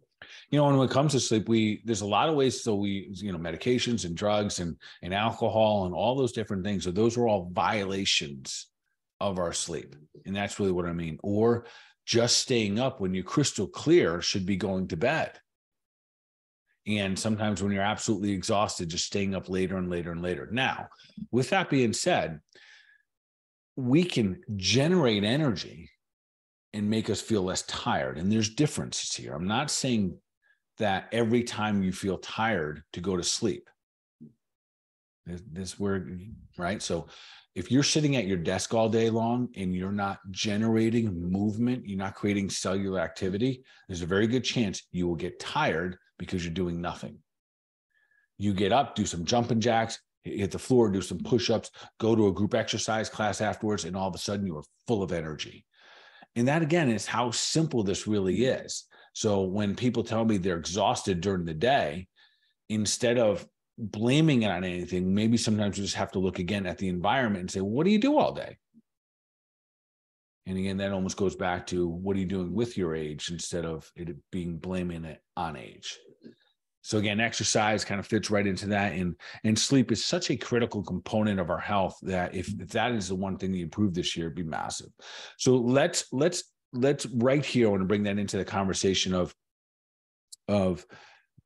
When it comes to sleep, there's a lot of ways. So medications and drugs and alcohol and all those different things. So those are all violations of our sleep. And that's really what I mean. Or just staying up when you're crystal clear should be going to bed. And sometimes when you're absolutely exhausted, just staying up later and later and later. Now, with that being said, we can generate energy and make us feel less tired. And there's differences here. I'm not saying that every time you feel tired to go to sleep. This where, right? So if you're sitting at your desk all day long and you're not generating movement, you're not creating cellular activity, there's a very good chance you will get tired because you're doing nothing. You get up, do some jumping jacks, hit the floor, do some push-ups, go to a group exercise class afterwards, and all of a sudden you are full of energy. And that, again, is how simple this really is. So when people tell me they're exhausted during the day, instead of blaming it on anything, maybe sometimes we just have to look again at the environment and say, what do you do all day? And again, that almost goes back to what are you doing with your age instead of it being blaming it on age. So again, exercise kind of fits right into that. And sleep is such a critical component of our health that if that is the one thing you improve this year, it'd be massive. So let's right here, I want to bring that into the conversation of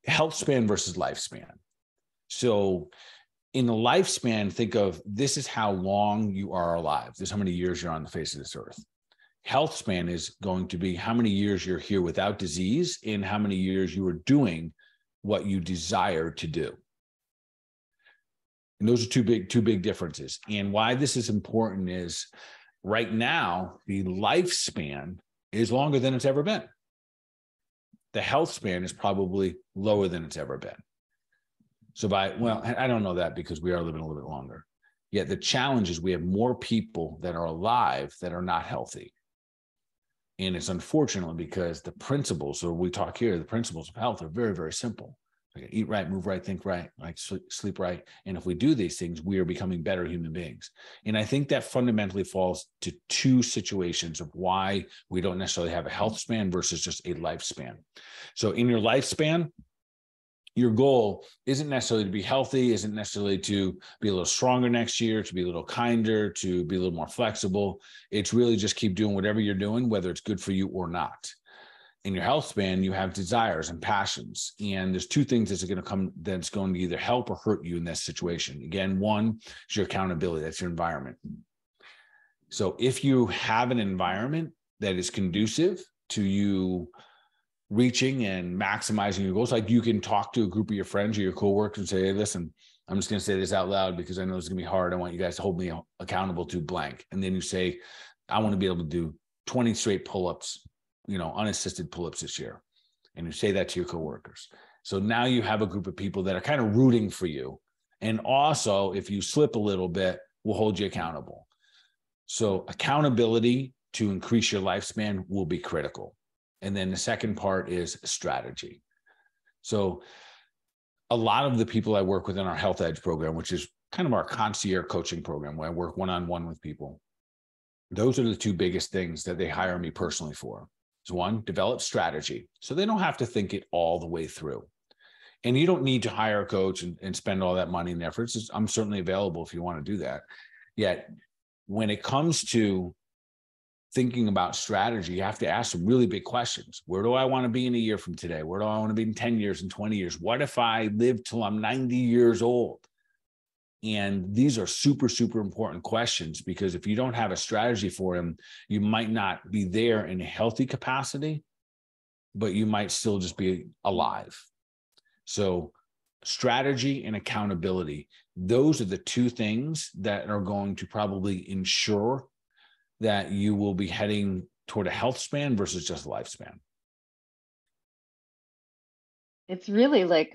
health span versus lifespan. So in the lifespan, think of this is how long you are alive. This is how many years you're on the face of this earth. Health span is going to be how many years you're here without disease and how many years you are doing what you desire to do. And those are two big differences. And why this is important is right now, the lifespan is longer than it's ever been. The health span is probably lower than it's ever been. So I don't know that because we are living a little bit longer. Yet the challenge is we have more people that are alive that are not healthy. And it's unfortunate because the principles, so we talk here, the principles of health are very, very simple. Like eat right, move right, think right, like sleep right. And if we do these things, we are becoming better human beings. And I think that fundamentally falls to two situations of why we don't necessarily have a health span versus just a lifespan. So in your lifespan, your goal isn't necessarily to be healthy, isn't necessarily to be a little stronger next year, to be a little kinder, to be a little more flexible. It's really just keep doing whatever you're doing, whether it's good for you or not. In your health span, you have desires and passions. And there's two things that's going to either help or hurt you in this situation. Again, one is your accountability. That's your environment. So if you have an environment that is conducive to you reaching and maximizing your goals, like you can talk to a group of your friends or your coworkers and say, hey, listen, I'm just going to say this out loud because I know it's going to be hard. I want you guys to hold me accountable to blank. And then you say, I want to be able to do 20 straight pull-ups, unassisted pull-ups this year. And you say that to your coworkers. So now you have a group of people that are kind of rooting for you. And also, if you slip a little bit, we'll hold you accountable. So accountability to increase your lifespan will be critical. And then the second part is strategy. So a lot of the people I work with in our Health Edge program, which is kind of our concierge coaching program where I work one-on-one with people, those are the two biggest things that they hire me personally for. So one, develop strategy. So they don't have to think it all the way through. And you don't need to hire a coach and spend all that money and efforts. I'm certainly available if you want to do that. Yet when it comes to thinking about strategy, you have to ask some really big questions. Where do I want to be in a year from today? Where do I want to be in 10 years and 20 years? What if I live till I'm 90 years old? And these are super, super important questions because if you don't have a strategy for them, you might not be there in a healthy capacity, but you might still just be alive. So strategy and accountability, those are the two things that are going to probably ensure that you will be heading toward a health span versus just a lifespan. It's really like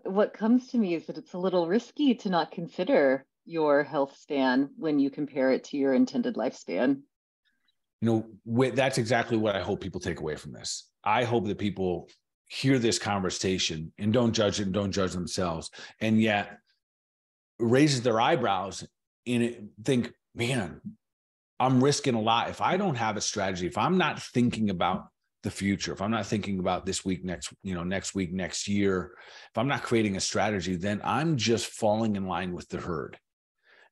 what comes to me is that it's a little risky to not consider your health span when you compare it to your intended lifespan. That's exactly what I hope people take away from this. I hope that people hear this conversation and don't judge it and don't judge themselves, and yet raises their eyebrows and think, man, I'm risking a lot. If I don't have a strategy, if I'm not thinking about the future, if I'm not thinking about this week, next week, next year, if I'm not creating a strategy, then I'm just falling in line with the herd.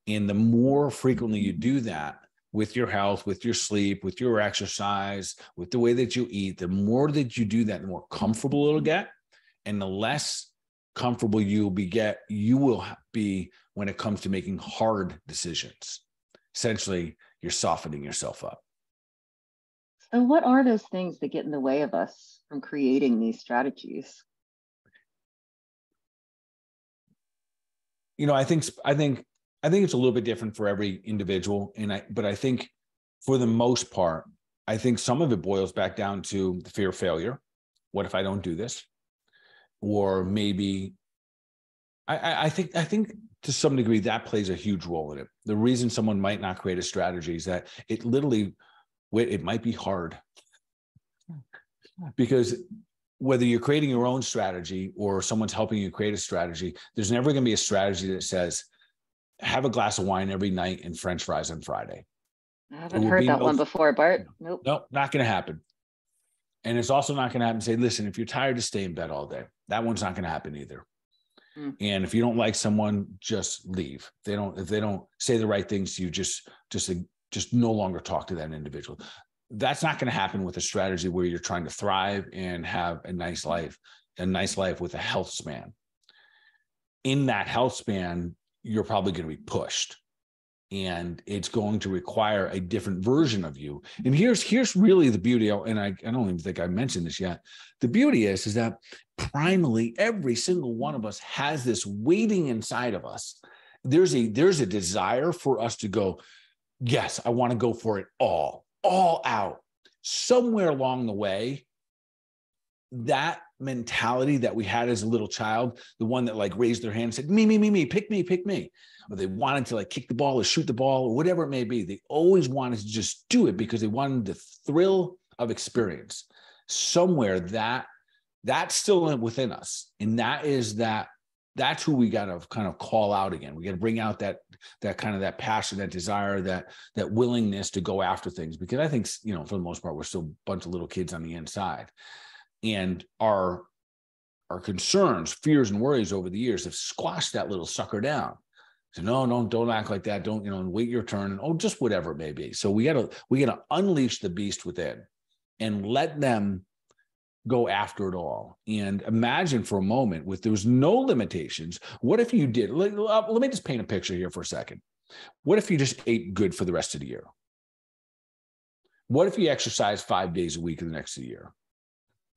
And the more frequently you do that with your health, with your sleep, with your exercise, with the way that you eat, the more that you do that, the more comfortable it'll get. And the less comfortable you will be when it comes to making hard decisions. Essentially, you're softening yourself up. So what are those things that get in the way of us from creating these strategies? I think it's a little bit different for every individual. But I think for the most part, I think some of it boils back down to the fear of failure. What if I don't do this? Or maybe I think to some degree that plays a huge role in it. The reason someone might not create a strategy is that it might be hard, because whether you're creating your own strategy or someone's helping you create a strategy, there's never going to be a strategy that says, have a glass of wine every night and French fries on Friday. I haven't heard that one before, Bart. Nope. Nope, not going to happen. And it's also not going to happen. Say, listen, if you're tired, just stay in bed all day. That one's not going to happen either. And if you don't like someone, just leave. If they don't say the right things to you, just no longer talk to that individual. That's not going to happen with a strategy where you're trying to thrive and have a nice life with a health span. In that health span, you're probably going to be pushed, and it's going to require a different version of you. And here's really the beauty. And I don't even think I mentioned this yet. The beauty is that primarily every single one of us has this waiting inside of us. There's a desire for us to go, yes, I want to go for it all out. Somewhere along the way, that mentality that we had as a little child, the one that like raised their hand and said, me, pick me. Or they wanted to like kick the ball or shoot the ball or whatever it may be. They always wanted to just do it because they wanted the thrill of experience. Somewhere that's still within us. And that's who we got to kind of call out again. We got to bring out that kind of that passion, that desire, that willingness to go after things. Because I think, for the most part, we're still a bunch of little kids on the inside. And our concerns, fears, and worries over the years have squashed that little sucker down. So no, don't act like that. Don't, wait your turn, and just whatever it may be. So we gotta unleash the beast within and let them go after it all. And imagine for a moment, there was no limitations. What if you did? Let me just paint a picture here for a second. What if you just ate good for the rest of the year? What if you exercised 5 days a week in the next year?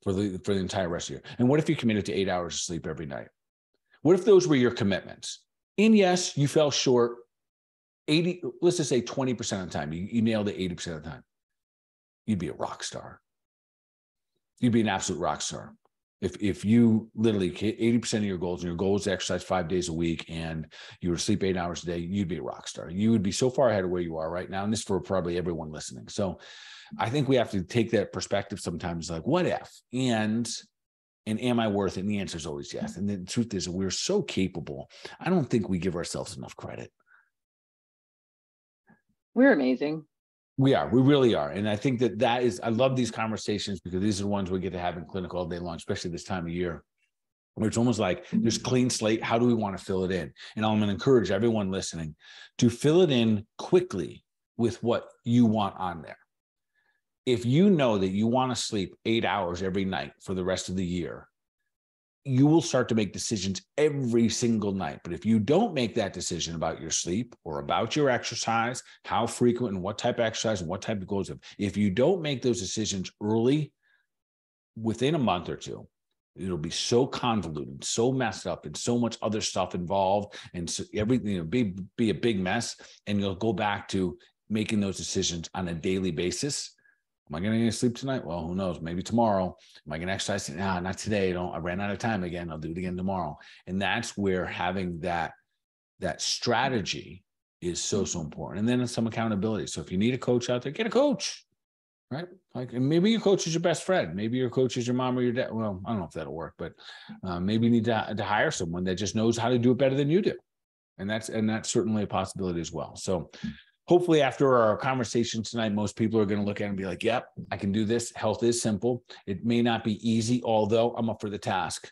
For the entire rest of the year? And what if you committed to 8 hours of sleep every night? What if those were your commitments? And yes, you fell short 80, let's just say 20% of the time. You nailed it 80% of the time. You'd be a rock star. You'd be an absolute rock star. If you literally 80% of your goals, and your goal is to exercise 5 days a week and you were to sleep 8 hours a day, you'd be a rock star. You would be so far ahead of where you are right now. And this is for probably everyone listening. So I think we have to take that perspective sometimes, like, what if? And am I worth it? And the answer is always yes. And the truth is that we're so capable. I don't think we give ourselves enough credit. We're amazing. We really are. And I think I love these conversations because these are the ones we get to have in clinic all day long, especially this time of year, where it's almost like there's clean slate. How do we want to fill it in? And I'm going to encourage everyone listening to fill it in quickly with what you want on there. If you know that you want to sleep 8 hours every night for the rest of the year, you will start to make decisions every single night. But if you don't make that decision about your sleep or about your exercise, how frequent and what type of exercise and what type of goals, if you don't make those decisions early, within a month or two, it'll be so convoluted, so messed up, and so much other stuff involved, and so everything be a big mess. And you'll go back to making those decisions on a daily basis. Am I going to sleep tonight? Well, who knows? Maybe tomorrow. Am I going to exercise? Nah, not today. I ran out of time again. I'll do it again tomorrow. And that's where having that strategy is so important. And then some accountability. So if you need a coach out there, get a coach, right? Like, and maybe your coach is your best friend. Maybe your coach is your mom or your dad. Well, I don't know if that'll work, but maybe you need to hire someone that just knows how to do it better than you do. And that's certainly a possibility as well. So hopefully after our conversation tonight, most people are going to look at it and be like, yep, I can do this. Health is simple. It may not be easy, although I'm up for the task.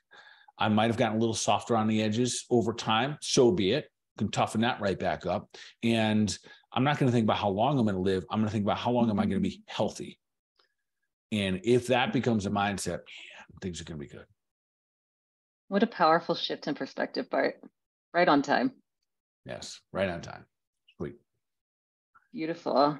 I might have gotten a little softer on the edges over time. So be it. Can toughen that right back up. And I'm not going to think about how long I'm going to live. I'm going to think about how long am I going to be healthy. And if that becomes a mindset, things are going to be good. What a powerful shift in perspective, Bart. Right on time. Yes, right on time. Sweet. Beautiful.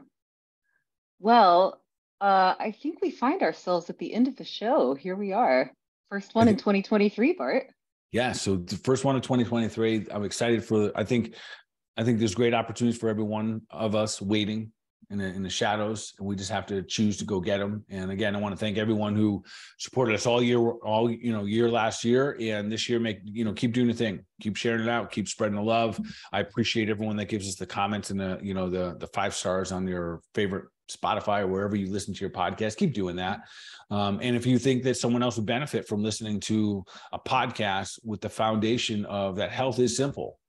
Well, I think we find ourselves at the end of the show. Here we are. First one in 2023, Bart. Yeah. So the first one of 2023, I'm excited for, I think there's great opportunities for every one of us waiting in the shadows, and we just have to choose to go get them. And again, I want to thank everyone who supported us all year last year, and this year. Keep doing the thing, keep sharing it out, keep spreading the love. I appreciate everyone that gives us the comments and the 5 stars on your favorite Spotify or wherever you listen to your podcast. Keep doing that. And if you think that someone else would benefit from listening to a podcast with the foundation of that health is simple,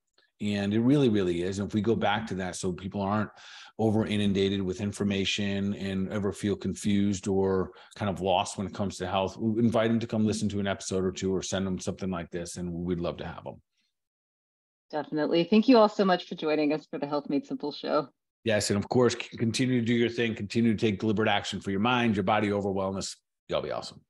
and it really, really is. And if we go back to that, so people aren't over inundated with information and ever feel confused or kind of lost when it comes to health, we invite them to come listen to an episode or two, or send them something like this, and we'd love to have them. Definitely. Thank you all so much for joining us for the Health Made Simple show. Yes. And of course, continue to do your thing, continue to take deliberate action for your mind, your body, over wellness. Y'all be awesome.